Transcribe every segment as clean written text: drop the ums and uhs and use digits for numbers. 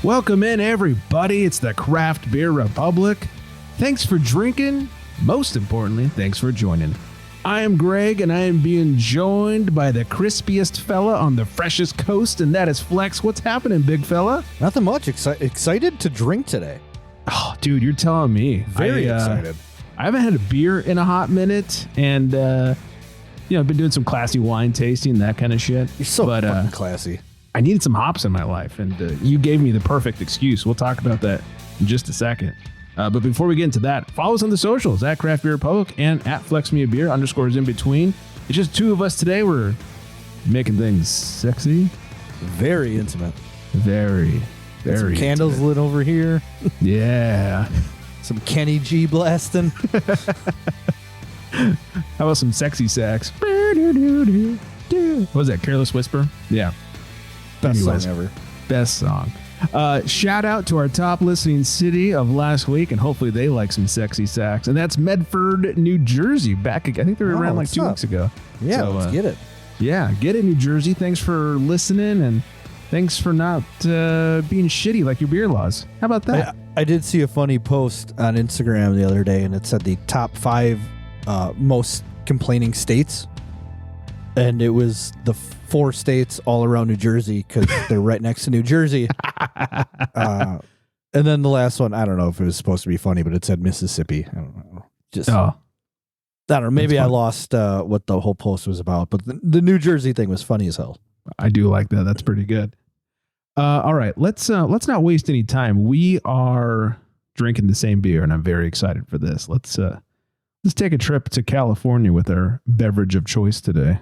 Welcome in, everybody. It's the Craft Beer Republic. Thanks for drinking. Most importantly, thanks for joining. I am Greg, and I am being joined by the crispiest fella on the freshest coast, and that is Flex. What's happening, big fella? Nothing much. Excited to drink today. Oh, dude, you're telling me. Very excited. I haven't had a beer in a hot minute, and I've been doing some classy wine tasting, that kind of shit. You're so fucking classy. I needed some hops in my life, and you gave me the perfect excuse. We'll talk about that in just a second. But before we get into that, follow us on the socials at Craft Beer Republic and at FlexMeABeer _ in between. It's just two of us today. We're making things sexy. Very intimate. Very some candles intimate. lit over here. Yeah. Some Kenny G blasting. How about some sexy sax? What was that, Careless Whisper? Yeah. Best song ever. Best song. Shout out to our top listening city of last week, and hopefully they like some sexy sax. And that's Medford, New Jersey. I think they were around like 2 weeks ago. Yeah, so, let's get it. Yeah, get it, New Jersey. Thanks for listening, and thanks for not being shitty like your beer laws. How about that? I did see a funny post on Instagram the other day, and it said the top 5 most complaining states. And it was the 4 states all around New Jersey because they're right next to New Jersey. And then the last one, I don't know if it was supposed to be funny, but it said Mississippi. I don't know. I don't know. Maybe I lost what the whole post was about, but the New Jersey thing was funny as hell. I do like that. That's pretty good. All right, let's not waste any time. We are drinking the same beer, and I'm very excited for this. Let's take a trip to California with our beverage of choice today.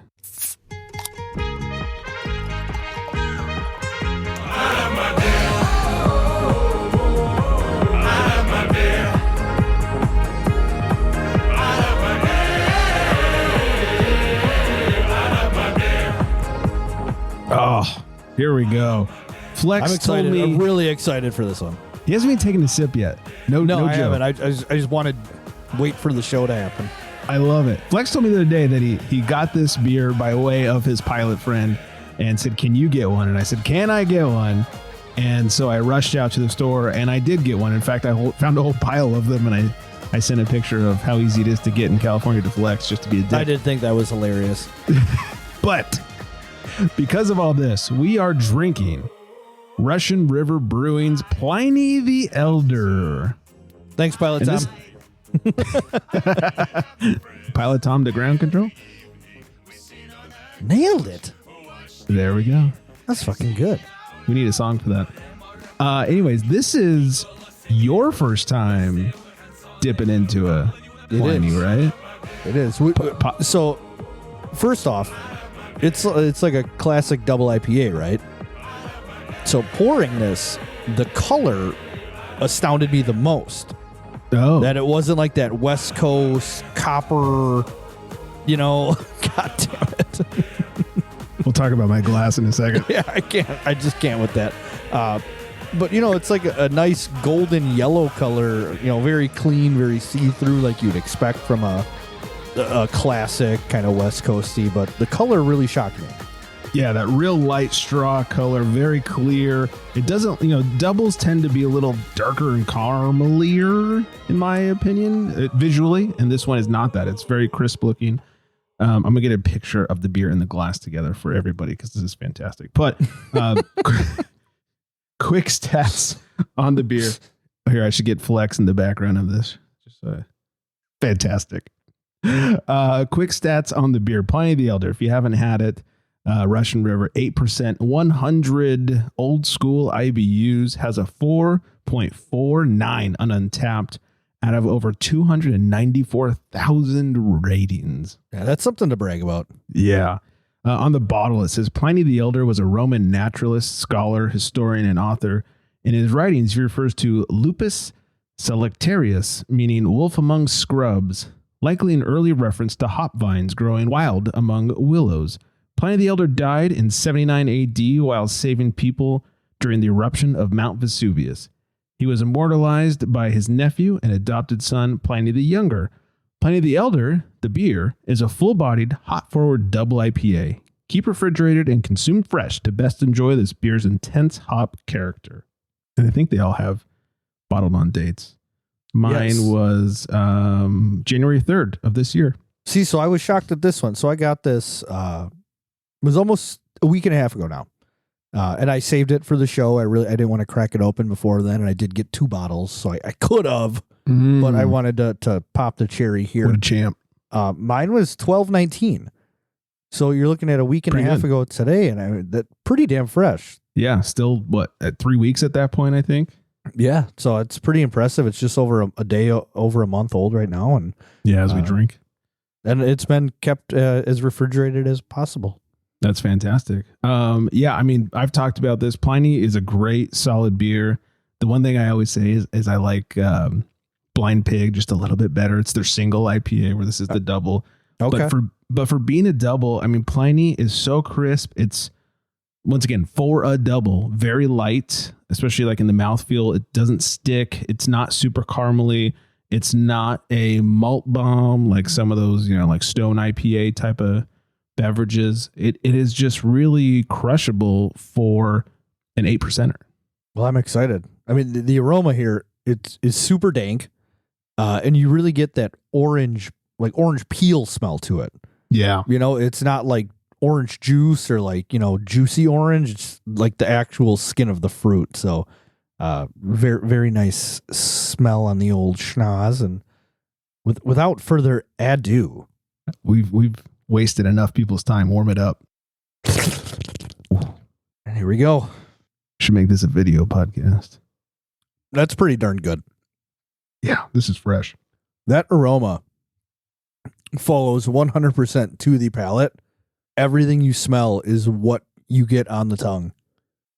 Oh, here we go. Flex I'm excited. told me I'm really excited for this one. He hasn't even taken a sip yet. No, I joke. haven't. I just wanted to wait for the show to happen. I love it. Flex told me the other day that he got this beer by way of his pilot friend and said, "Can you get one?" And I said, "Can I get one?" And so I rushed out to the store and I did get one. In fact, I found a whole pile of them, and I sent a picture of how easy it is to get in California to Flex, just to be a dick. I did think that was hilarious. But because of all this, we are drinking Russian River Brewing's Pliny the Elder. Thanks, Pilot Tom. Pilot Tom to ground control. Nailed it. There we go. That's fucking good. We need a song for that. Anyways, this is your first time dipping into a Pliny, right? It is. So, first off, it's like a classic double IPA, right? So pouring this, the color astounded me the most. Oh. That it wasn't like that West Coast copper, God damn it. We'll talk about my glass in a second. Yeah, I just can't with that. But, it's like a nice golden yellow color, very clean, very see-through like you'd expect from a classic kind of West Coasty, but the color really shocked me. Yeah, that real light straw color, very clear. It doesn't, doubles tend to be a little darker and caramelier, in my opinion, visually. And this one is not that. It's very crisp looking. I'm going to get a picture of the beer and the glass together for everybody because this is fantastic. But quick stats on the beer. Here, I should get Flex in the background of this. Just fantastic. Quick stats on the beer. Pliny the Elder. If you haven't had it, Russian River, 8%, 100 old school IBUs, has a 4.49 on Untapped out of over 294,000 ratings. Yeah, that's something to brag about. Yeah. On the bottle, it says Pliny the Elder was a Roman naturalist, scholar, historian, and author. In his writings, he refers to lupus solitarius, meaning wolf among scrubs, likely an early reference to hop vines growing wild among willows. Pliny the Elder died in 79 AD while saving people during the eruption of Mount Vesuvius. He was immortalized by his nephew and adopted son, Pliny the Younger. Pliny the Elder, the beer, is a full-bodied, hop-forward double IPA. Keep refrigerated and consumed fresh to best enjoy this beer's intense hop character. And I think they all have bottled on dates. Mine was January 3rd of this year. See, so I was shocked at this one. So I got this, it was almost a week and a half ago now. And I saved it for the show. I didn't want to crack it open before then. And I did get 2 bottles. So I could have, but I wanted to pop the cherry here. What a champ. Mine was $12.19. So you're looking at a week and a half ago today. And that pretty damn fresh. Yeah. Still at 3 weeks at that point, I think. Yeah. So it's pretty impressive. It's just over a day, over a month old right now. And yeah, as we drink. And it's been kept as refrigerated as possible. That's fantastic. Yeah, I mean, I've talked about this. Pliny is a great, solid beer. The one thing I always say is I like Blind Pig just a little bit better. It's their single IPA, where this is the double. Okay. But for being a double, I mean, Pliny is so crisp. It's, once again, for a double, very light, especially like in the mouthfeel. It doesn't stick. It's not super caramely. It's not a malt bomb like some of those, like Stone IPA type of beverages. It is just really crushable for an 8%er. Well, I'm excited. I mean, the aroma here, is super dank, and you really get that orange peel smell to it. Yeah. It's not like orange juice or like, juicy orange. It's like the actual skin of the fruit. So very, very nice smell on the old schnoz. And without further ado, we've wasted enough people's time. Warm it up. And here we go. Should make this a video podcast. That's pretty darn good. Yeah, this is fresh. That aroma follows 100% to the palate. Everything you smell is what you get on the tongue.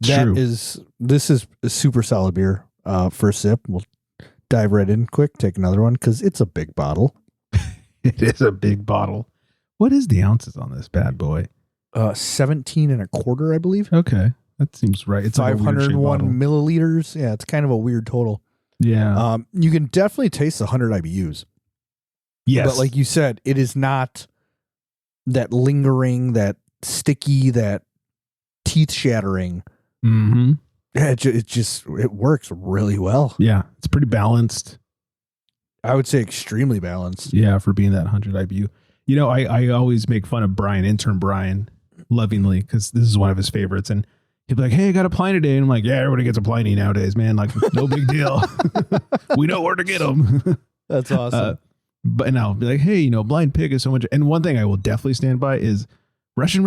This is a super solid beer. First sip. We'll dive right in quick. Take another one because it's a big bottle. It is a big bottle. What is the ounces on this bad boy? 17 and a quarter, I believe. Okay. That seems right. It's 501 milliliters. Yeah, it's kind of a weird total. Yeah. You can definitely taste the 100 IBUs. Yes. But like you said, it is not that lingering, that sticky, that teeth shattering. Mm-hmm. Yeah, it works really well. Yeah. It's pretty balanced. I would say extremely balanced. Yeah, for being that 100 IBU. I always make fun of intern Brian, lovingly, because this is one of his favorites. And he'd be like, hey, I got a Pliny today. And I'm like, yeah, everybody gets a Pliny nowadays, man. Like, no big deal. We know where to get them. That's awesome. But I'll be like, hey, Blind Pig is so much. And one thing I will definitely stand by is Russian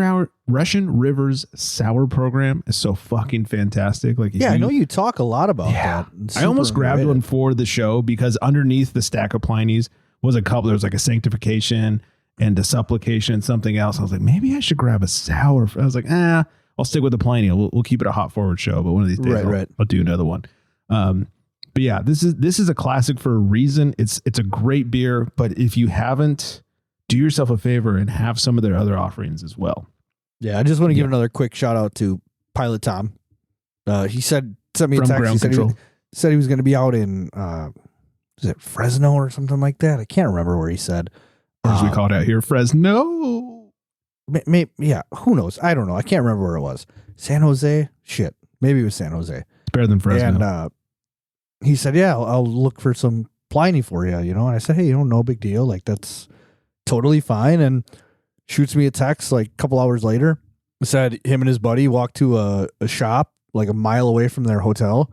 River's sour program is so fucking fantastic. Like, I know you talk a lot about that. I almost grabbed one for the show because underneath the stack of Pliny's was a couple. There was like a sanctification and a supplication and something else. I was like, maybe I should grab a sour. I was like, I'll stick with the Pliny. We'll keep it a hot forward show, but one of these days I'll do another one. But yeah, this is a classic for a reason. It's a great beer, but if you haven't, do yourself a favor and have some of their other offerings as well. Yeah, I just want to give another quick shout out to Pilot Tom. He sent me a text. He said he was going to be out in is it Fresno or something like that? I can't remember where he said. Or as we call it out here, Fresno. Maybe, yeah, who knows? I don't know. I can't remember where it was. San Jose? Shit. Maybe it was San Jose. It's better than Fresno. And he said, yeah, I'll look for some Pliny for you, And I said, hey, no big deal. Like, that's totally fine. And shoots me a text like a couple hours later. Said him and his buddy walked to a shop like a mile away from their hotel.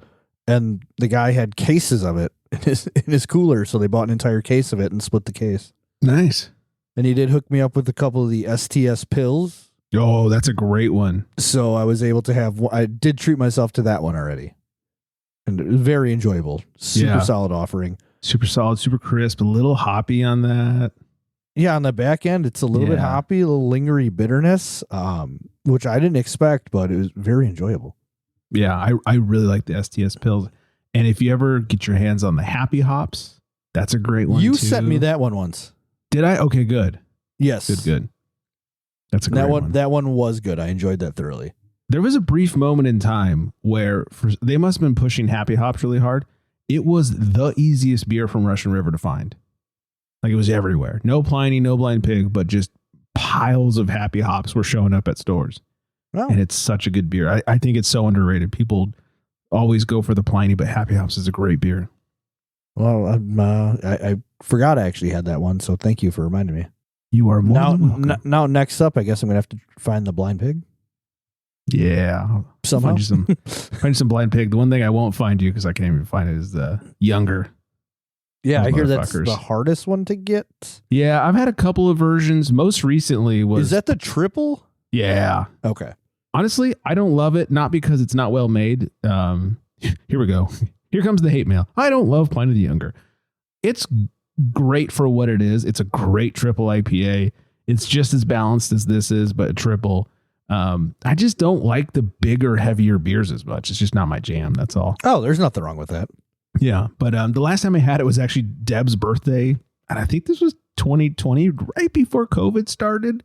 And the guy had cases of it in his cooler. So they bought an entire case of it and split the case. Nice. And he did hook me up with a couple of the STS pills. Oh, that's a great one. So I was able to I did treat myself to that one already. And it was very enjoyable. Super solid offering. Super solid, super crisp, a little hoppy on that. Yeah, on the back end, it's a little bit hoppy, a little lingery bitterness, which I didn't expect, but it was very enjoyable. Yeah, I really like the STS pills. And if you ever get your hands on the Happy Hops, that's a great one. You sent me that one once. Did I? Okay, good. Yes. Good. That's a great one. That one was good. I enjoyed that thoroughly. There was a brief moment in time where they must have been pushing Happy Hops really hard. It was the easiest beer from Russian River to find. Like, it was everywhere. No Pliny, no Blind Pig, but just piles of Happy Hops were showing up at stores. Oh. And it's such a good beer. I think it's so underrated. People always go for the Pliny, but Happy House is a great beer. Well, I forgot I actually had that one, so thank you for reminding me. You are more than welcome. Now, next up, I guess I'm going to have to find the blind pig. Yeah. Somehow. Find you some blind pig. The one thing I won't find you because I can't even find it is the younger. Yeah, Those I hear that's motherfuckers. the hardest one to get. Yeah, I've had a couple of versions. Most recently was... Is that the triple? Yeah. Okay. Honestly, I don't love it, not because it's not well made. Here we go. Here comes the hate mail. I don't love Pliny the Younger. It's great for what it is. It's a great triple IPA. It's just as balanced as this is, but a triple. I just don't like the bigger, heavier beers as much. It's just not my jam. That's all. Oh, there's nothing wrong with that. Yeah. But the last time I had it was actually Deb's birthday. And I think this was 2020, right before COVID started.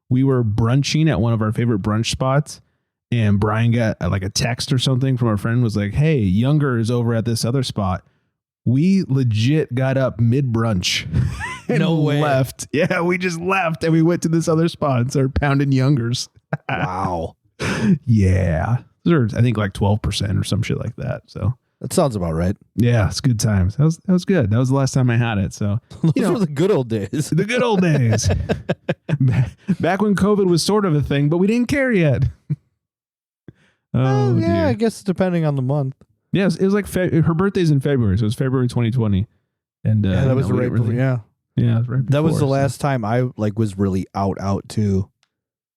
We were brunching at one of our favorite brunch spots. And Brian got like a text or something from our friend, was like, hey, Younger is over at this other spot. We legit got up mid brunch and No way. left. Yeah, we just left and we went to this other spot and started pounding Youngers. Wow. Yeah. Those are, I think, like 12% or some shit like that. So That sounds about right. yeah, it's good times. That was good. That was the last time I had it. So Those were the good old days. the good old days. Back when COVID was sort of a thing, but we didn't care yet. Oh, yeah, dear. I guess depending on the month. Yeah, it was like her birthday's in February, so it was February 2020, and Yeah, that was we right. didn't really- Yeah, yeah, it was right. that was the before, so- last time I was really out too.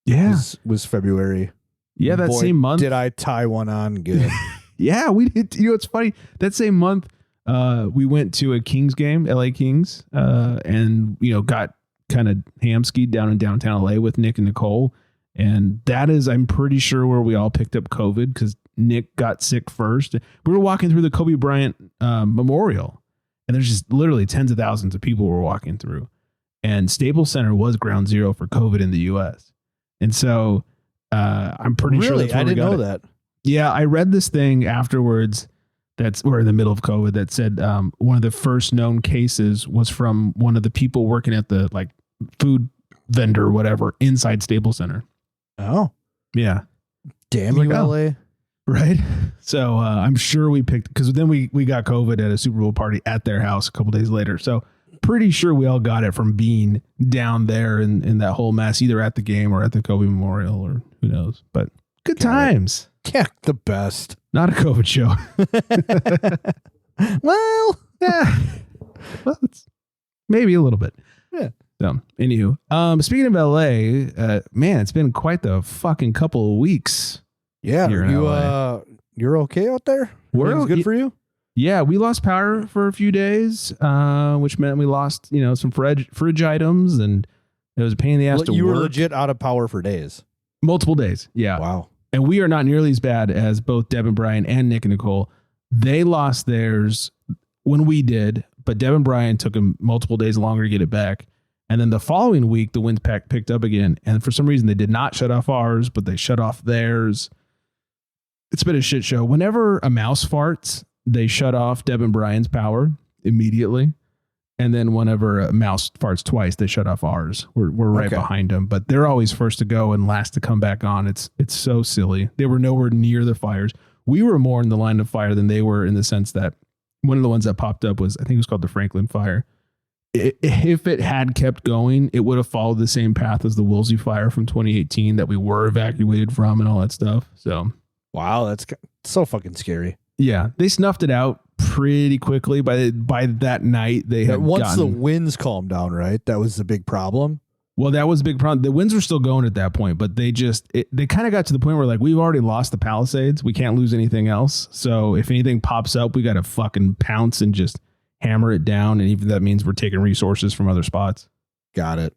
Yeah, Was February. yeah, that Boy, same month. did I tie one on good? Yeah, we did. You know, it's funny. That same month, we went to a Kings game, LA Kings, and got kind of ham-skied down in downtown LA with Nick and Nicole, and that is, I'm pretty sure, where we all picked up COVID because Nick got sick first. We were walking through the Kobe Bryant Memorial, and there's just literally tens of thousands of people were walking through. And Staples Center was ground zero for COVID in the U.S. And so I'm pretty sure Really, that's where I we didn't got know it. that. Yeah, I read this thing afterwards we're in the middle of COVID that said one of the first known cases was from one of the people working at the like food vendor or whatever inside Staples Center. Oh, Yeah. damn Like, you, oh. LA. Right. So I'm sure we picked, because then we got COVID at a Super Bowl party at their house a couple days later. So pretty sure we all got it from being down there in that whole mess, either at the game or at the Kobe Memorial or who knows. But good times. Yeah, the best. Not a COVID show. Well, Yeah. Well, it's maybe a little bit. Yeah. So, anywho, speaking of LA, man, it's been quite the fucking couple of weeks. yeah. You're in LA. You're okay out there? We're Everything's good for you? Yeah, we lost power for a few days, which meant we lost, some fridge items, and it was a pain in the ass to You were work. legit out of power for days. Multiple days. Yeah. Wow. And we are not nearly as bad as both Deb and Brian and Nick and Nicole. They lost theirs when we did, but Deb and Brian took them multiple days longer to get it back. And then the following week, the winds picked up again. And for some reason, they did not shut off ours, but they shut off theirs. It's been a shit show. Whenever a mouse farts, they shut off Deb and Brian's power immediately. And then whenever a mouse farts twice, they shut off ours. We're right Okay. behind them, but they're always first to go and last to come back on. It's so silly. They were nowhere near the fires. We were more in the line of fire than they were, in the sense that one of the ones that popped up was, I think it was called the Franklin fire. If it had kept going, it would have followed the same path as the Woolsey fire from 2018 that we were evacuated from and all that stuff. So Wow, that's so fucking scary. yeah, they snuffed it out pretty quickly. By that night, they had Once the gotten, winds calmed down, right? That was the big problem. well, that was a big problem. The winds were still going at that point, but they kind of got to the point where, like, we've already lost the Palisades. We can't lose anything else. So if anything pops up, we got to fucking pounce and just hammer it down. And even that means we're taking resources from other spots. Got it.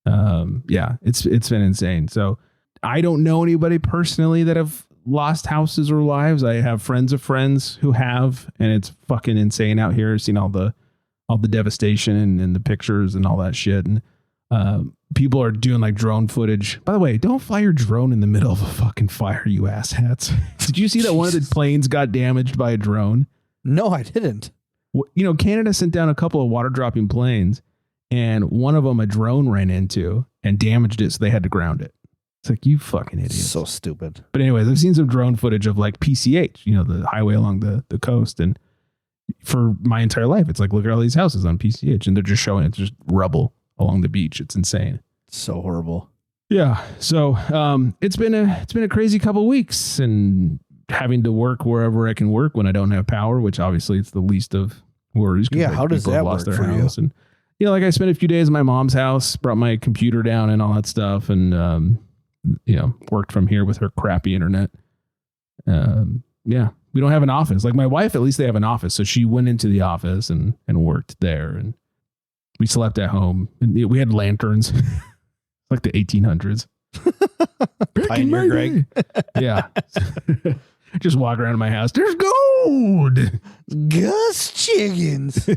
Yeah, it's been insane. So I don't know anybody personally that have lost houses or lives. I have friends of friends who have, and it's fucking insane out here. I've seen all the devastation and the pictures and all that shit. And people are doing like drone footage. By the way, don't fly your drone in the middle of a fucking fire, you asshats. Did you see that one of the planes got damaged by a drone? No, I didn't. Canada sent down a couple of water dropping planes, and one of them a drone ran into and damaged it, so they had to ground it. It's like, you fucking idiots. So stupid. But anyways, I've seen some drone footage of like PCH, the highway along the coast. And for my entire life, it's like, look at all these houses on PCH, and they're just showing it's just rubble along the beach. It's insane. So horrible. Yeah. So it's been a crazy couple of weeks, and having to work wherever I can work when I don't have power, which obviously it's the least of worries. Yeah. How does that work for you? And like I spent a few days at my mom's house, brought my computer down and all that stuff, and worked from here with her crappy internet. Yeah, we don't have an office. Like my wife, at least they have an office. So she went into the office and worked there, and we slept at home, and we had lanterns like the 1800s. Pioneer Greg. Yeah. Just walk around my house. There's gold. Gus Chickens.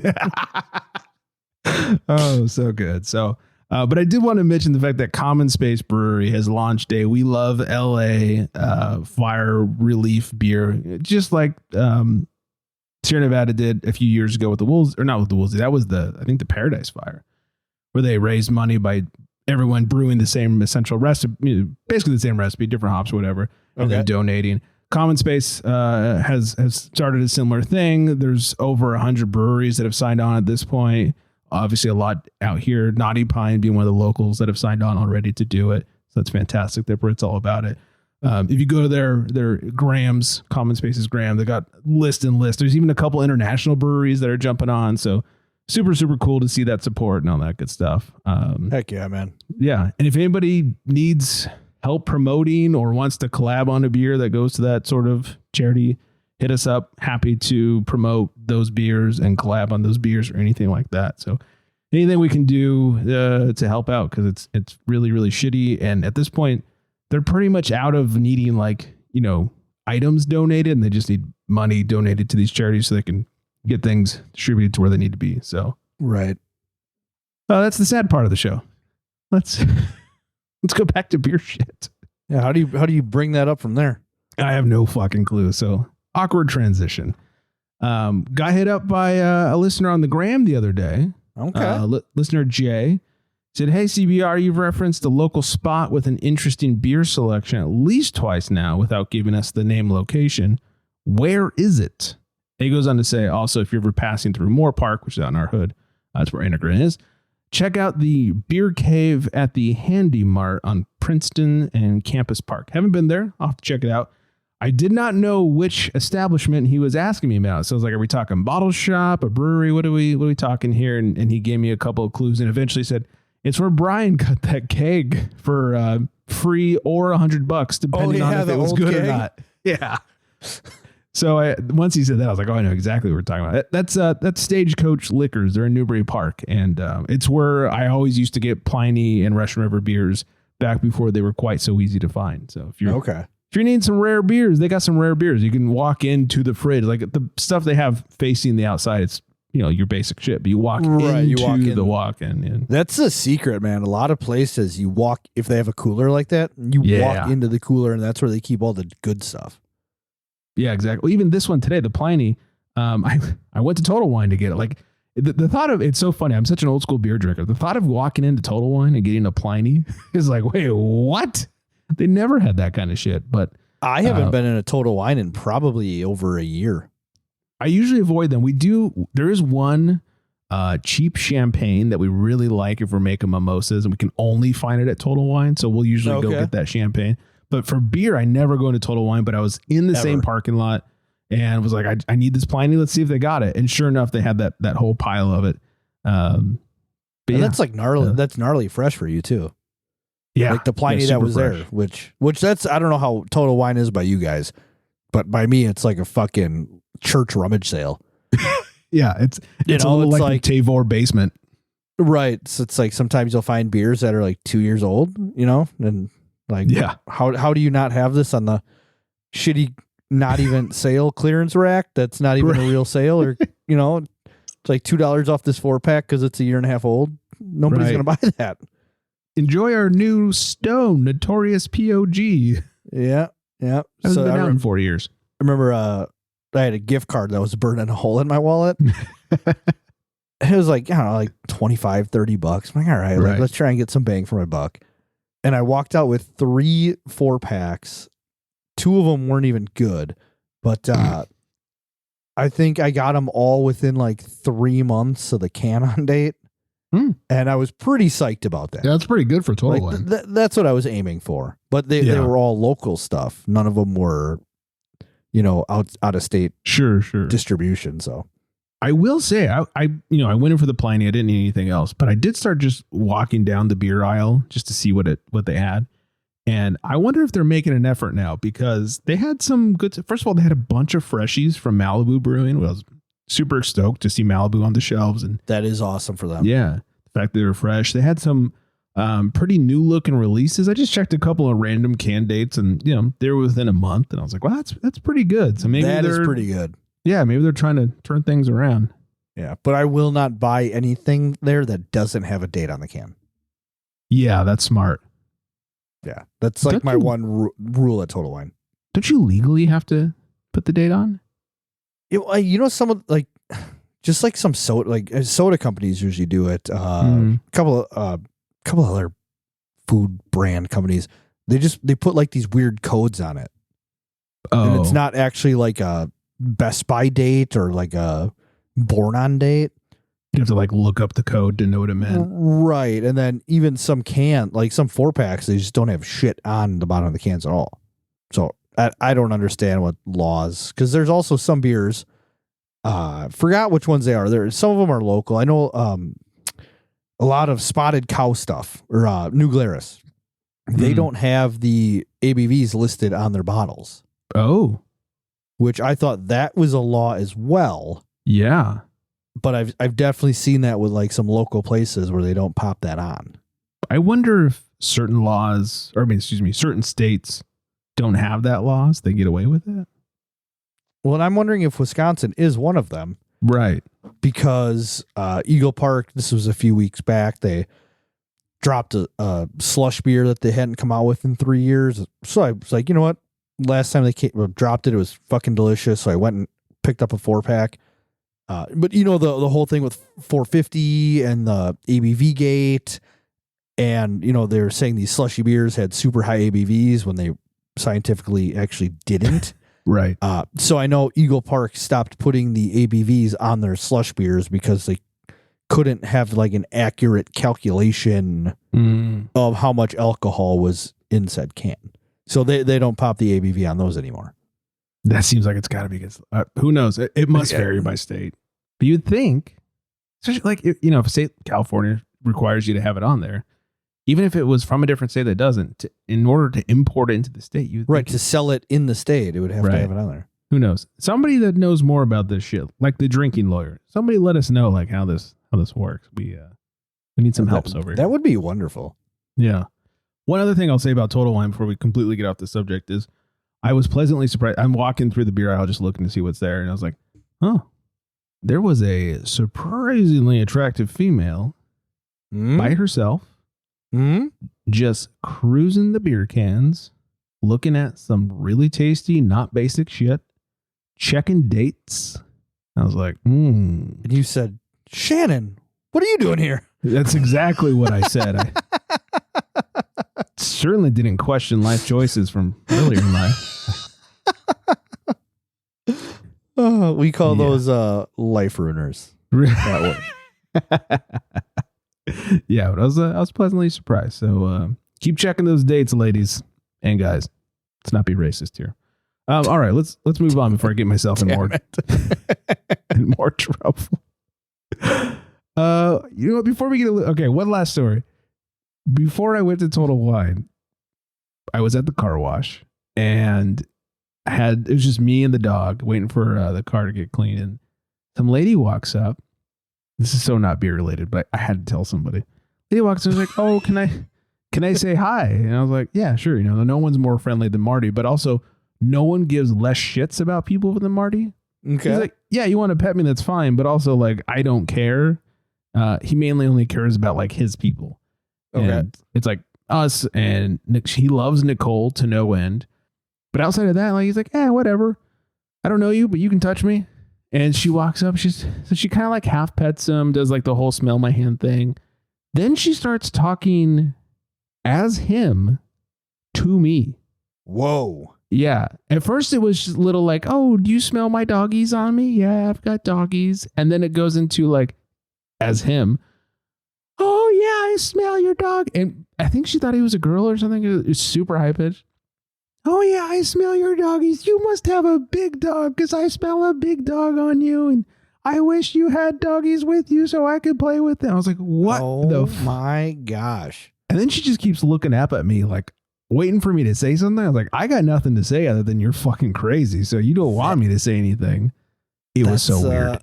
Oh, so good. So, but I did want to mention the fact that Common Space Brewery has launched a We Love LA fire relief beer, just like Sierra Nevada did a few years ago with the Wolves, or not with the Wolves. That was I think the Paradise Fire, where they raised money by everyone brewing the same essential recipe, basically the same recipe, different hops, whatever, and then donating. Common Space has started a similar thing. There's over 100 breweries that have signed on at this point. Obviously, a lot out here. Naughty Pine being one of the locals that have signed on already to do it. So that's fantastic. It's all about it. If you go to their Grams, Common Space's Gram, they got list and list. There's even a couple international breweries that are jumping on. So super, super cool to see that support and all that good stuff. Heck yeah, man. Yeah. And if anybody needs help promoting or wants to collab on a beer that goes to that sort of charity, hit us up. Happy to promote those beers and collab on those beers or anything like that. So anything we can do to help out, because it's really, really shitty. And at this point, they're pretty much out of needing items donated, and they just need money donated to these charities so they can get things distributed to where they need to be. So right. That's the sad part of the show. Let's go back to beer shit. Yeah. How do you bring that up from there? I have no fucking clue. So awkward transition. Got hit up by a listener on the gram the other day. Okay. Listener Jay said, "Hey CBR, you've referenced a local spot with an interesting beer selection at least twice now without giving us the name location. Where is it?" He goes on to say, also, if you're ever passing through Moore Park, which is out in our hood, that's where Integrin is, check out the beer cave at the Handy Mart on Princeton and Campus Park. Haven't been there. I'll have to check it out. I did not know which establishment he was asking me about. So I was like, are we talking bottle shop, a brewery? What are we talking here? And he gave me a couple of clues and eventually said, it's where Brian got that keg for free or $100, depending on if it was good or not. Yeah. So once he said that, I was like, oh, I know exactly what we're talking about. That's Stagecoach Liquors. They're in Newbury Park. And it's where I always used to get Pliny and Russian River beers back before they were quite so easy to find. So if you need some rare beers, they got some rare beers. You can walk into the fridge. Like the stuff they have facing the outside, it's, your basic shit. But you walk into the walk-in. That's the secret, man. A lot of places you walk, if they have a cooler like that, you walk into the cooler, and that's where they keep all the good stuff. Yeah, exactly. Even this one today, the Pliny, I went to Total Wine to get it. Like the thought of, it's so funny. I'm such an old school beer drinker. The thought of walking into Total Wine and getting a Pliny is like, wait, what? They never had that kind of shit. But I haven't been in a Total Wine in probably over a year. I usually avoid them. There is one cheap champagne that we really like if we're making mimosas, and we can only find it at Total Wine. So we'll usually go get that champagne. But for beer, I never go into Total Wine, but I was in the same parking lot and was like, I need this Pliny. Let's see if they got it. And sure enough, they had that whole pile of it. But that's like gnarly. That's gnarly fresh for you too. Yeah. Like the Pliny that was fresh there, which that's, I don't know how Total Wine is by you guys, but by me, it's like a fucking church rummage sale. Yeah. It's a little like the Tavor basement. Right. So it's like sometimes you'll find beers that are like 2 years old, and like, how do you not have this on the shitty, not even sale clearance rack? That's not even a real sale, or, it's like $2 off this 4-pack because it's a year and a half old. Nobody's going to buy that. Enjoy our new Stone Notorious POG. Yeah. Yeah. Hasn't been out in 4 years. I remember I had a gift card that was burning a hole in my wallet. It was like, I don't know, like $25, $30. I'm like, all right, let's try and get some bang for my buck. and I walked out with 3 4-packs. 2 of them weren't even good, but I think I got them all within like 3 months of the can-on date. And I was pretty psyched about that. Yeah, that's pretty good for Total Wine. That's what I was aiming for. But they were all local stuff. None of them were, out of state Sure. distribution. So I will say, I went in for the Pliny. I didn't need anything else, but I did start just walking down the beer aisle just to see what they had. And I wonder if they're making an effort now, because they had some good. First of all, they had a bunch of freshies from Malibu Brewing. I was super stoked to see Malibu on the shelves, and that is awesome for them. Yeah, the fact that they were fresh. They had some pretty new looking releases. I just checked a couple of random can dates, and they were within a month, and I was like, well, that's pretty good. So maybe that is pretty good. Yeah, maybe they're trying to turn things around. Yeah, but I will not buy anything there that doesn't have a date on the can. Yeah, that's smart. Yeah, that's like my one rule at Total Wine. Don't you legally have to put the date on? Some of just like some soda companies usually do it. A couple other food brand companies, they put like these weird codes on it, and it's not actually like a Best By date or like a born on date. You have to like look up the code to know what it meant. Right. And then even some some 4-packs, they just don't have shit on the bottom of the cans at all. So I don't understand what laws, because there's also some beers, forgot which ones they are. Some of them are local. I know a lot of Spotted Cow stuff, or New Glarus. They don't have the ABVs listed on their bottles. Oh. Which I thought that was a law as well. Yeah. But I've definitely seen that with like some local places where they don't pop that on. I wonder if certain states don't have that law, so they get away with it. Well, and I'm wondering if Wisconsin is one of them. Right. Because Eagle Park, this was a few weeks back, they dropped a slush beer that they hadn't come out with in 3 years. So I was like, you know what? Last time they dropped it, it was fucking delicious. So I went and picked up a 4-pack. But the whole thing with 450 and the ABV gate, and they were saying these slushy beers had super high ABVs when they scientifically actually didn't. Right. So I know Eagle Park stopped putting the ABVs on their slush beers because they couldn't have like an accurate calculation of how much alcohol was in said can. So they don't pop the ABV on those anymore. That seems like it's got to be against. Who knows? It must vary by state. But you'd think, especially like if a state, California, requires you to have it on there, even if it was from a different state that doesn't, in order to import it into the state, you to sell it in the state, it would have to have it on there. Who knows? Somebody that knows more about this shit, like the drinking lawyer. Somebody let us know like how this works. We need some help over here. That would be wonderful. Yeah. One other thing I'll say about Total Wine before we completely get off the subject is, I was pleasantly surprised. I'm walking through the beer aisle just looking to see what's there, and I was like, oh, there was a surprisingly attractive female by herself, just cruising the beer cans, looking at some really tasty, not basic shit, checking dates. I was like, And you said, Shannon, what are you doing here? That's exactly what I said. I certainly didn't question life choices from earlier in life. We call those life ruiners. Yeah, but I was pleasantly surprised. So keep checking those dates, ladies and guys. Let's not be racist here. All right, let's move on before I get myself in more trouble. Before we get one last story. Before I went to Total Wine, I was at the car wash, and it was just me and the dog waiting for the car to get clean, and some lady walks up. This is so not beer related, but I had to tell somebody. Lady walks up and was like, "Oh, can I say hi?" And I was like, "Yeah, sure." No one's more friendly than Marty, but also no one gives less shits about people than Marty. Okay. He's like, "Yeah, you want to pet me? That's fine, but also like I don't care." He mainly only cares about like his people. Okay. And it's like us, and he loves Nicole to no end. But outside of that, like he's like, whatever. I don't know you, but you can touch me. And she walks up. She kind of like half pets him, does like the whole smell my hand thing. Then she starts talking as him to me. Whoa. Yeah. At first it was just little like, oh, do you smell my doggies on me? Yeah, I've got doggies. And then it goes into like, as him, oh yeah, I smell your dog. And I think she thought he was a girl or something. It was super high pitched. Oh yeah, I smell your doggies. You must have a big dog because I smell a big dog on you. And I wish you had doggies with you so I could play with them. I was like, what my gosh. And then she just keeps looking up at me like, waiting for me to say something. I was like, I got nothing to say other than you're fucking crazy. So you don't want me to say anything. It was so weird.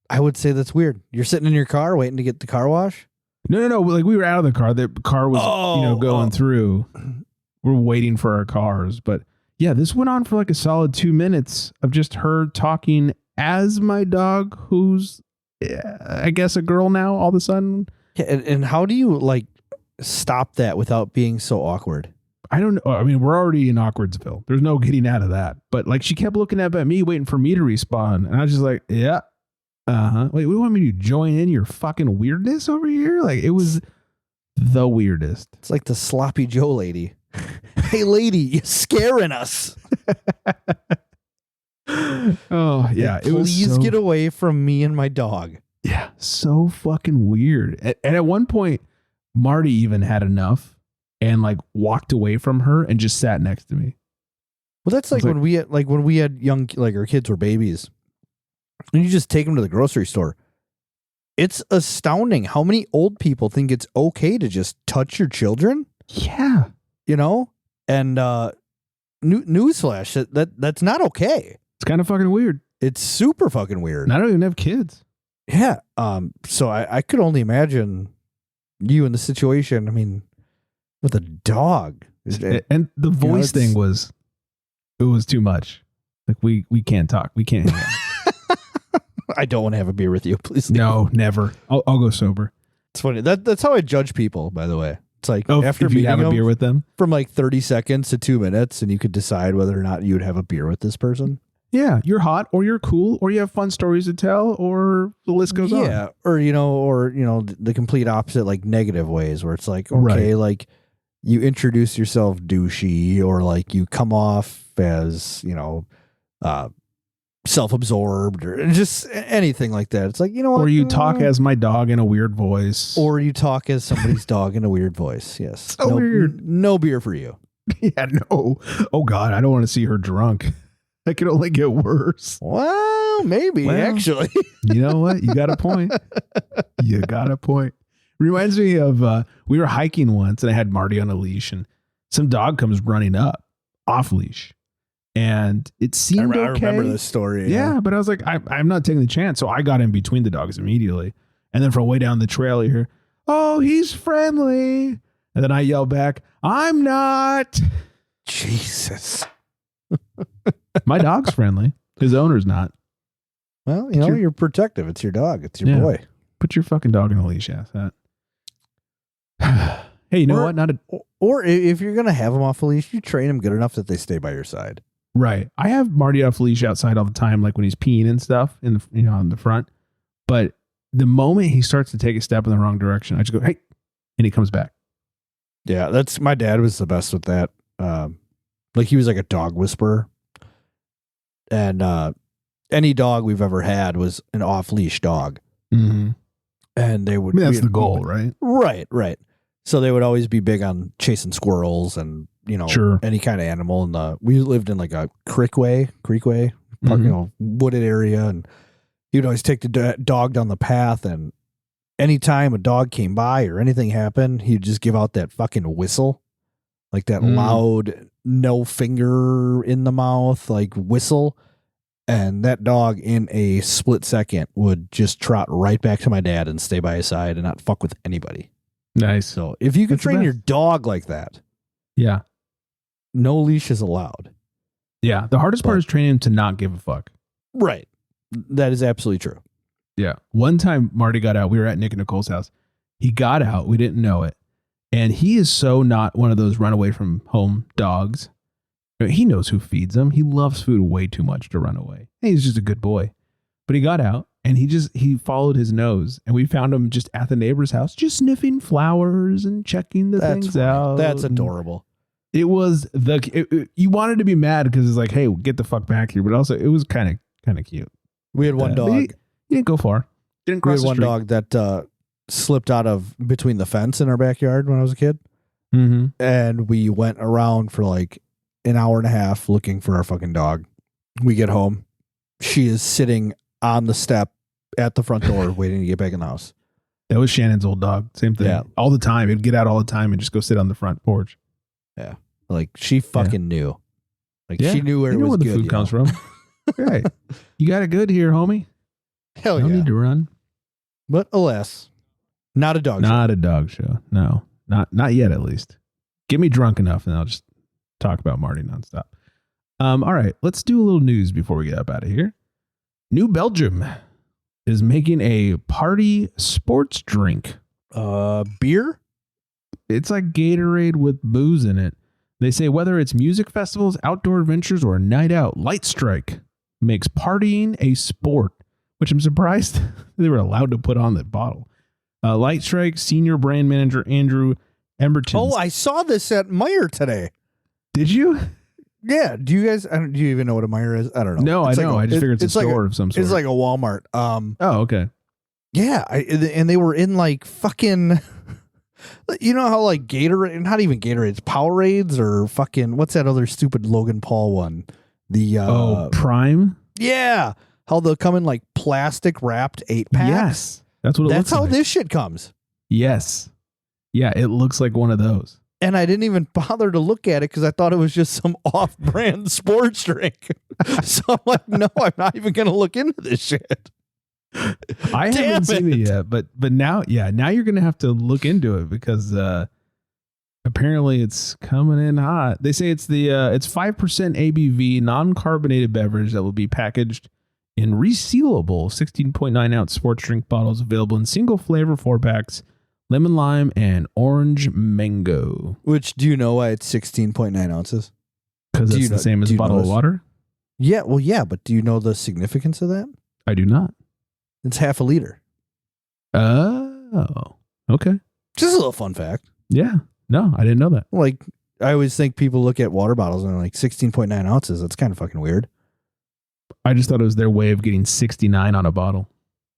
I would say that's weird. You're sitting in your car waiting to get the car wash? No. Like we were out of the car. The car was, going through. We're waiting for our cars. But yeah, this went on for like a solid 2 minutes of just her talking as my dog, who's, I guess, a girl now all of a sudden. Yeah, and how do you like stop that without being so awkward? I don't know. I mean, we're already in Awkwardsville. There's no getting out of that. But like, she kept looking up at me, waiting for me to respond. And I was just like, yeah. Wait, we want me to join in your fucking weirdness over here? Like, it was the weirdest. It's like the sloppy Joe lady. Hey, lady, you're scaring us. Oh, yeah. Please get away from me and my dog. Yeah. So fucking weird. And at one point, Marty even had enough and like walked away from her and just sat next to me. Well, that's like when we had young, like our kids were babies and you just take them to the grocery store. It's astounding how many old people think it's okay to just touch your children. Yeah. You know, and newsflash, that's not okay. It's kind of fucking weird. It's super fucking weird. And I don't even have kids. Yeah. So I could only imagine you in the situation. I mean, with a dog. And the voice thing was too much. Like we can't talk. We can't hang out. I don't want to have a beer with you, please. No, never. I'll go sober. It's funny. That's how I judge people, by the way. It's like after if you have a beer with them from like 30 seconds to 2 minutes, and you could decide whether or not you would have a beer with this person. Yeah, you're hot, or you're cool, or you have fun stories to tell, or the list goes on. Yeah, or the complete opposite, like negative ways, where it's like, okay, like you introduce yourself douchey, or like you come off as self-absorbed, or just anything like that. It's like, you know what? Or you talk as my dog in a weird voice. Or you talk as somebody's dog in a weird voice. Yes. So weird. No beer for you. Yeah, no. Oh, God, I don't want to see her drunk. That could only get worse. Well, maybe, actually. You know what? You got a point. You got a point. Reminds me of, we were hiking once, and I had Marty on a leash, and some dog comes running up off leash. And it seemed okay. I remember this story. Yeah, but I was like, I'm not taking the chance. So I got in between the dogs immediately. And then from way down the trail, you hear, oh, he's friendly. And then I yell back, I'm not. Jesus. My dog's friendly. His owner's not. Well, you're protective. It's your dog. It's your boy. Put your fucking dog in a leash, ass. Hey, you know what? Or if you're going to have them off a leash, you train them good enough that they stay by your side. Right. I have Marty off leash outside all the time, like when he's peeing and stuff on the front. But the moment he starts to take a step in the wrong direction, I just go, hey, and he comes back. Yeah, my dad was the best with that. Like he was like a dog whisperer. And any dog we've ever had was an off leash dog. Mm-hmm. And they would. That's the goal, right? Right. So they would always be big on chasing squirrels and, any kind of animal. And we lived in like a creekway, wooded area. And he would always take the dog down the path. And anytime a dog came by or anything happened, he'd just give out that fucking whistle, like that loud, no finger in the mouth, like whistle. And that dog in a split second would just trot right back to my dad and stay by his side and not fuck with anybody. Nice. So if you can train your dog like that, yeah, no leash is allowed. Yeah. The hardest part is training him to not give a fuck. Right. That is absolutely true. Yeah. One time Marty got out. We were at Nick and Nicole's house. He got out. We didn't know it. And he is so not one of those run away from home dogs. He knows who feeds him. He loves food way too much to run away. He's just a good boy. But he got out And he followed his nose, and we found him just at the neighbor's house, just sniffing flowers and checking the things out. That's adorable. It was you wanted to be mad because it's like, hey, get the fuck back here. But also it was kind of cute. We had one dog. He didn't go far. Didn't cross the street. We had one dog that slipped out of between the fence in our backyard when I was a kid. Mm-hmm. And we went around for like an hour and a half looking for our fucking dog. We get home. She is sitting on the step at the front door waiting to get back in the house. That was Shannon's old dog. Same thing. Yeah. All the time. It'd get out all the time and just go sit on the front porch. Yeah. Like she fucking knew. Like she knew where it was where good. The food comes from. Right. You got it good here, homie. Hell yeah. No need to run. But alas, not a dog show. Not a dog show. No. Not yet, at least. Get me drunk enough and I'll just talk about Marty nonstop. All right. Let's do a little news before we get up out of here. New Belgium is making a party sports drink. Beer? It's like Gatorade with booze in it. They say whether it's music festivals, outdoor adventures, or a night out, Light Strike makes partying a sport, which I'm surprised they were allowed to put on that bottle. Light Strike senior brand manager Andrew Emberton. Oh, I saw this at Meijer today. Did you? Yeah. Do you guys? Do you even know what a Meijer is? I don't know. No, I know. I just figured it's a store of some sort. It's like a Walmart. Oh, okay. Yeah, and they were in like fucking. You know how like Gatorade, not even Gatorade, it's Powerades or fucking what's that other stupid Logan Paul one? The Prime. Yeah, how they'll come in like plastic wrapped 8-packs. Yes, that's what. That's how this shit comes. Yes. Yeah, it looks like one of those. And I didn't even bother to look at it because I thought it was just some off-brand sports drink. So I'm like, no, I'm not even going to look into this shit. I haven't seen it yet, but now you're going to have to look into it because apparently it's coming in hot. They say it's 5% ABV non-carbonated beverage that will be packaged in resealable 16.9 ounce sports drink bottles available in single flavor 4-packs. Lemon lime and orange mango. Which, do you know why it's 16.9 ounces? Because it's the same as a bottle of water? Yeah, well, yeah, but do you know the significance of that? I do not. It's half a liter. Oh, okay. Just a little fun fact. Yeah. No, I didn't know that. Like, I always think people look at water bottles and they're like 16.9 ounces. That's kind of fucking weird. I just thought it was their way of getting 69 on a bottle.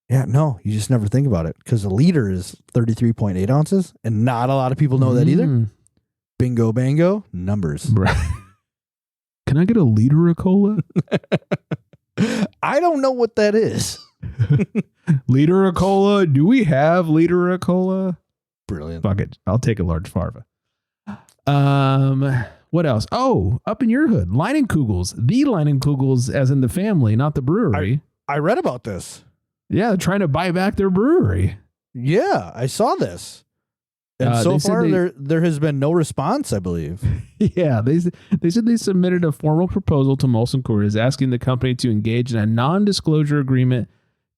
Yeah, no, you just never think about it because a liter is 33.8 ounces, and not a lot of people know that either. Bingo, bango, numbers. Can I get a liter of cola? I don't know what that is. Liter of cola? Do we have liter of cola? Brilliant. Fuck it. I'll take a large farva. What else? Oh, up in your hood, Leinenkugels. The Leinenkugels as in the family, not the brewery. I read about this. Yeah, they're trying to buy back their brewery. Yeah, I saw this. And so far, there has been no response, I believe. Yeah, they said they submitted a formal proposal to Molson Coors asking the company to engage in a non-disclosure agreement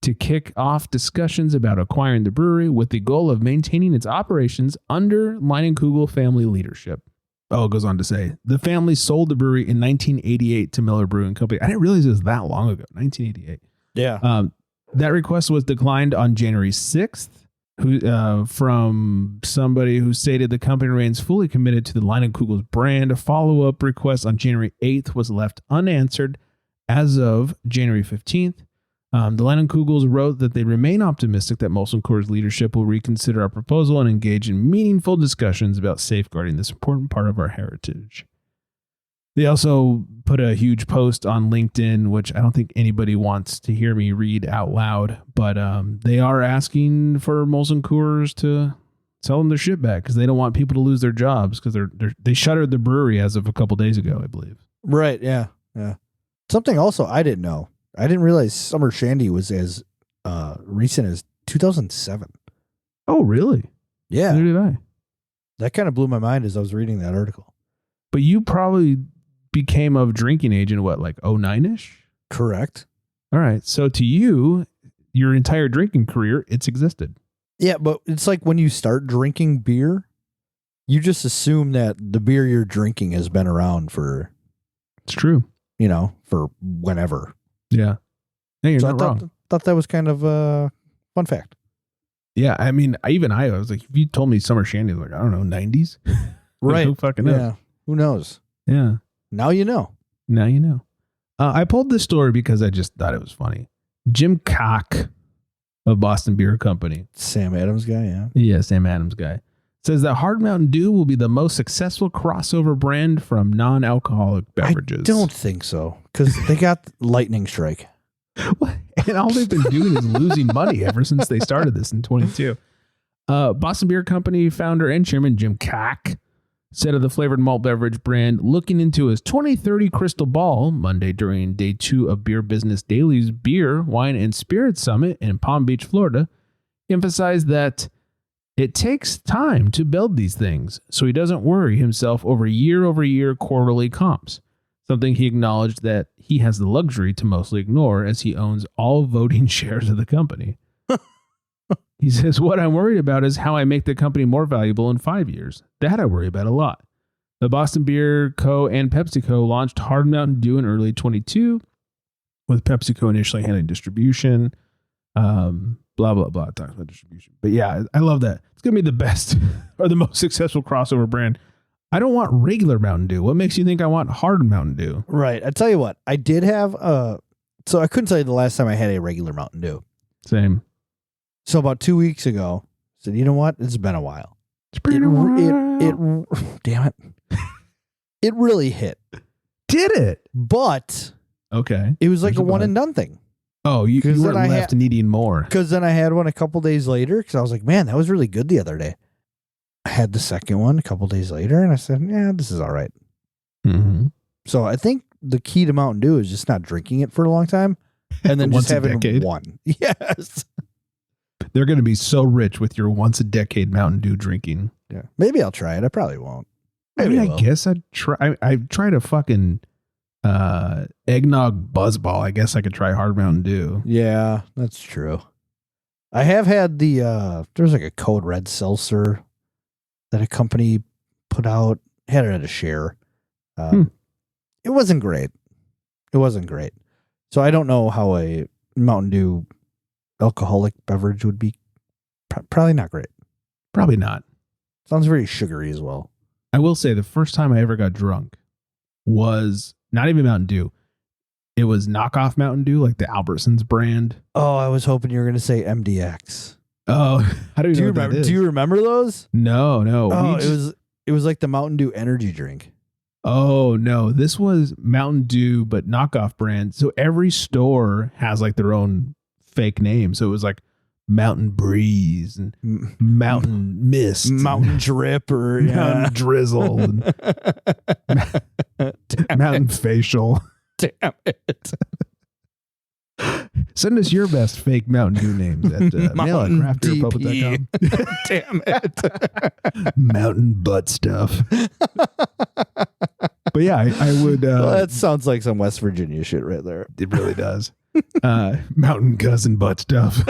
to kick off discussions about acquiring the brewery with the goal of maintaining its operations under Leinenkugel family leadership. Oh, it goes on to say, the family sold the brewery in 1988 to Miller Brewing Company. I didn't realize it was that long ago, 1988. Yeah. That request was declined on January 6th from somebody who stated the company remains fully committed to the Leinenkugel's brand. A follow-up request on January 8th was left unanswered as of January 15th. The Leinenkugels wrote that they remain optimistic that Molson Coors leadership will reconsider our proposal and engage in meaningful discussions about safeguarding this important part of our heritage. They also put a huge post on LinkedIn, which I don't think anybody wants to hear me read out loud, but they are asking for Molson Coors to sell them their shit back because they don't want people to lose their jobs because they shuttered the brewery as of a couple days ago, I believe. Right. Yeah. Yeah. Something also I didn't know. I didn't realize Summer Shandy was as recent as 2007. Oh, really? Yeah. Neither did I. That kind of blew my mind as I was reading that article. But you probably became of drinking age in what, like 09-ish? Correct. All right. So to you, your entire drinking career, it's existed. Yeah, but it's like when you start drinking beer, you just assume that the beer you're drinking has been around for... It's true. For whenever. Yeah. No, you're not wrong. Thought thought that was kind of a fun fact. Yeah, I mean, I was like, if you told me summer shandy, like, I don't know, 90s? Right. Who fucking knows? Yeah. Who knows? Yeah. Now you know. Now you know. I pulled this story because I just thought it was funny. Jim Koch of Boston Beer Company. Sam Adams guy, yeah. Yeah, Sam Adams guy. Says that Hard Mountain Dew will be the most successful crossover brand from non-alcoholic beverages. I don't think so, because they got lightning strike. And all they've been doing is losing money ever since they started this in 22. Boston Beer Company founder and chairman Jim Koch said of the flavored malt beverage brand, looking into his 2030 crystal ball Monday during day 2 of Beer Business Daily's Beer, Wine, and Spirits Summit in Palm Beach, Florida, he emphasized that it takes time to build these things, so he doesn't worry himself over year quarterly comps, something he acknowledged that he has the luxury to mostly ignore as he owns all voting shares of the company. He says, what I'm worried about is how I make the company more valuable in 5 years. That I worry about a lot. The Boston Beer Co. and PepsiCo launched Hard Mountain Dew in early 22, with PepsiCo initially handling distribution. Blah, blah, blah. Talks about distribution. But yeah, I love that. It's going to be the best or the most successful crossover brand. I don't want regular Mountain Dew. What makes you think I want Hard Mountain Dew? Right. I tell you what, I did have, so I couldn't tell you the last time I had a regular Mountain Dew. Same. So about 2 weeks ago, I said, you know what? It's been a while. It's been a while. Damn it. It really hit. Did it? But okay, it was like a one and done thing. Oh, you weren't left needing more. Because then I had one a couple days later because I was like, man, that was really good the other day. I had the second one a couple days later and I said, yeah, this is all right. Mm-hmm. So I think the key to Mountain Dew is just not drinking it for a long time and then just having one. Yes. They're going to be so rich with your once a decade Mountain Dew drinking. Yeah. Maybe I'll try it. I probably won't. Maybe I guess I'd try. I tried a fucking eggnog buzzball. I guess I could try Hard Mountain Dew. Yeah, that's true. I have had there's like a Code Red seltzer that a company put out. Had it at a share. It wasn't great. So I don't know how a Mountain Dew alcoholic beverage would be. Probably not great. Probably not. Sounds very sugary as well. I will say the first time I ever got drunk was not even Mountain Dew. It was knockoff Mountain Dew, like the Albertsons brand. Oh, I was hoping you were going to say MDX. Oh, how do you remember? Do you remember those? No. Oh, it was like the Mountain Dew energy drink. Oh no, this was Mountain Dew, but knockoff brand. So every store has like their own fake name. So it was like Mountain Breeze and Mountain Mist, Mountain Drip, or Mountain Drizzle, and Mountain Facial. Damn it. Send us your best fake Mountain Dew names at mail@craftbeerpublic.com. Damn it. Mountain Butt Stuff. But yeah, I would. Well, that sounds like some West Virginia shit right there. It really does. Mountain Cousin Butt Stuff.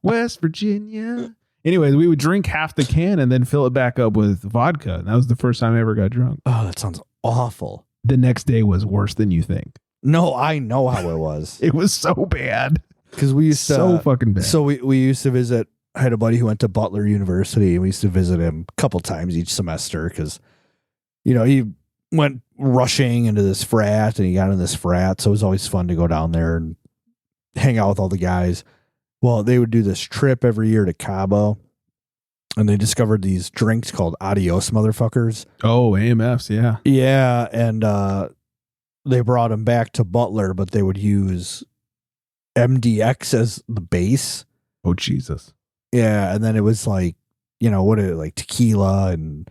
West Virginia. Anyways, we would drink half the can and then fill it back up with vodka. And that was the first time I ever got drunk. Oh, that sounds awful. The next day was worse than you think. No, I know how it was. It was so bad. Because we used to so fucking bad. So we used to visit. I had a buddy who went to Butler University, and we used to visit him a couple times each semester because, he went rushing into this frat and he got in this frat. So it was always fun to go down there and hang out with all the guys. Well, they would do this trip every year to Cabo, and they discovered these drinks called Adios Motherfuckers. Oh, AMFs, yeah. Yeah, and they brought them back to Butler, but they would use MDX as the base. Oh, Jesus. Yeah, and then it was like, like tequila and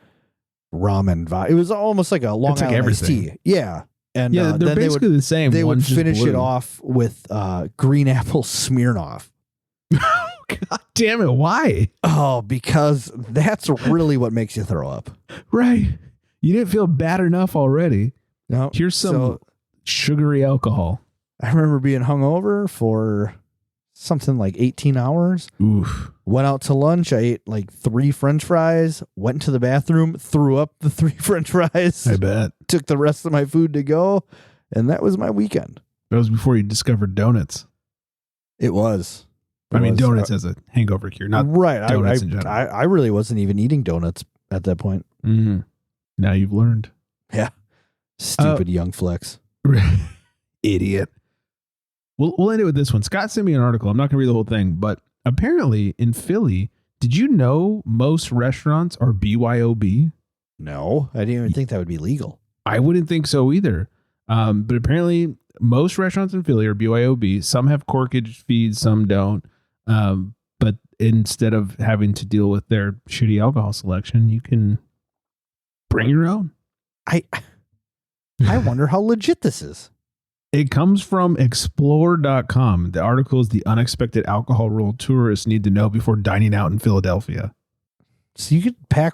rum and vodka. It was almost like a Long Island iced tea. Yeah. And they're then basically the same. They would finish blue. It off with green apple Smirnoff. God damn it. Why? Oh, because that's really what makes you throw up. Right. You didn't feel bad enough already. No. Here's some sugary alcohol. I remember being hungover for something like 18 hours. Oof. Went out to lunch. I ate like 3 French fries, went to the bathroom, threw up the 3 French fries. I bet. Took the rest of my food to go. And that was my weekend. That was before you discovered donuts. It was. I mean, donuts as a hangover cure, not right. donuts in general. I really wasn't even eating donuts at that point. Mm-hmm. Now you've learned. Yeah. Stupid young flex. Idiot. We'll end it with this one. Scott sent me an article. I'm not going to read the whole thing, but apparently in Philly, did you know most restaurants are BYOB? No, I didn't even think that would be legal. I wouldn't think so either. But apparently most restaurants in Philly are BYOB. Some have corkage fees, some don't. But instead of having to deal with their shitty alcohol selection, you can bring your own. I wonder how legit this is. It comes from explore.com. The article is the unexpected alcohol rule tourists need to know before dining out in Philadelphia. So you could pack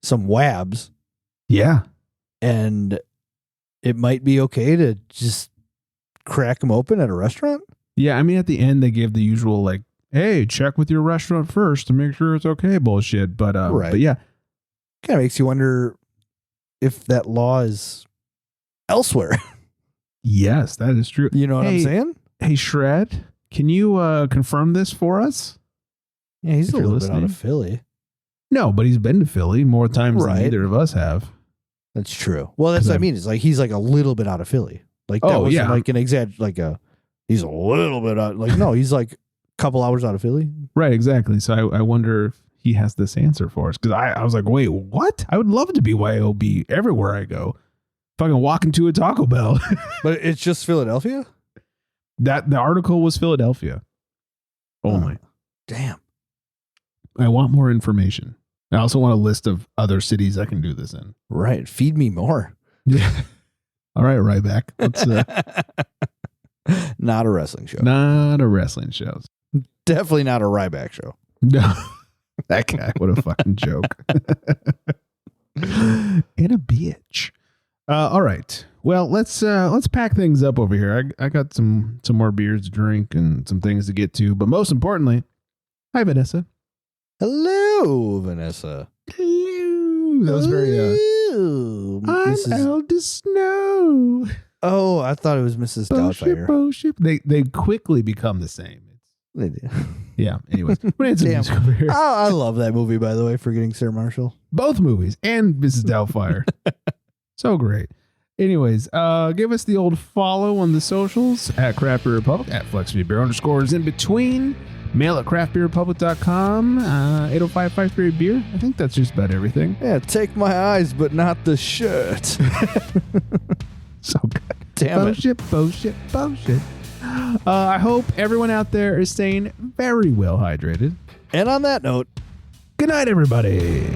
some wabs. Yeah. And it might be okay to just crack them open at a restaurant. Yeah. I mean, at the end, they give the usual, like, hey, check with your restaurant first to make sure it's okay bullshit. But, right. But yeah. Kind of makes you wonder if that law is elsewhere. Yes, that is true. You know what I'm saying? Hey, Shred, can you confirm this for us? Yeah, he's a little bit out of Philly. No, but he's been to Philly more times than either of us have. That's true. Well, that's what I mean. It's like he's like a little bit out of Philly. Like that wasn't like an exact he's a little bit out. Like no, he's like a couple hours out of Philly. Right, exactly. So I wonder if he has this answer for us, because I was like, wait, what? I would love to be YOB everywhere I go. Fucking walk into a Taco Bell. But it's just Philadelphia? The article was Philadelphia only. Damn. I want more information. I also want a list of other cities I can do this in. Right. Feed me more. Yeah. All right, Ryback. Let's not a wrestling show. Not a wrestling show. Definitely not a Ryback show. No. That guy, what a fucking joke. And a bitch. All right. Well, let's pack things up over here. I got some more beers to drink and some things to get to, but most importantly, hi Vanessa. Hello, Vanessa. Hello. That was very I'm Elder Snow. Oh, I thought it was Mrs. Doubtfire. Bullshit. They quickly become the same. They do. Yeah. Anyways, we're some music over here. Oh, I love that movie, by the way, Forgetting Sarah Marshall. Both movies and Mrs. Doubtfire. So great. Anyways, give us the old follow on the socials at Craft Beer Republic, at FlexBeer _ in between. Mail at craftbeerrepublic.com. 805 Spirit Beer. I think that's just about everything. Yeah, take my eyes, but not the shirt. So good. Damn it. Bullshit. I hope everyone out there is staying very well hydrated. And on that note, good night, everybody.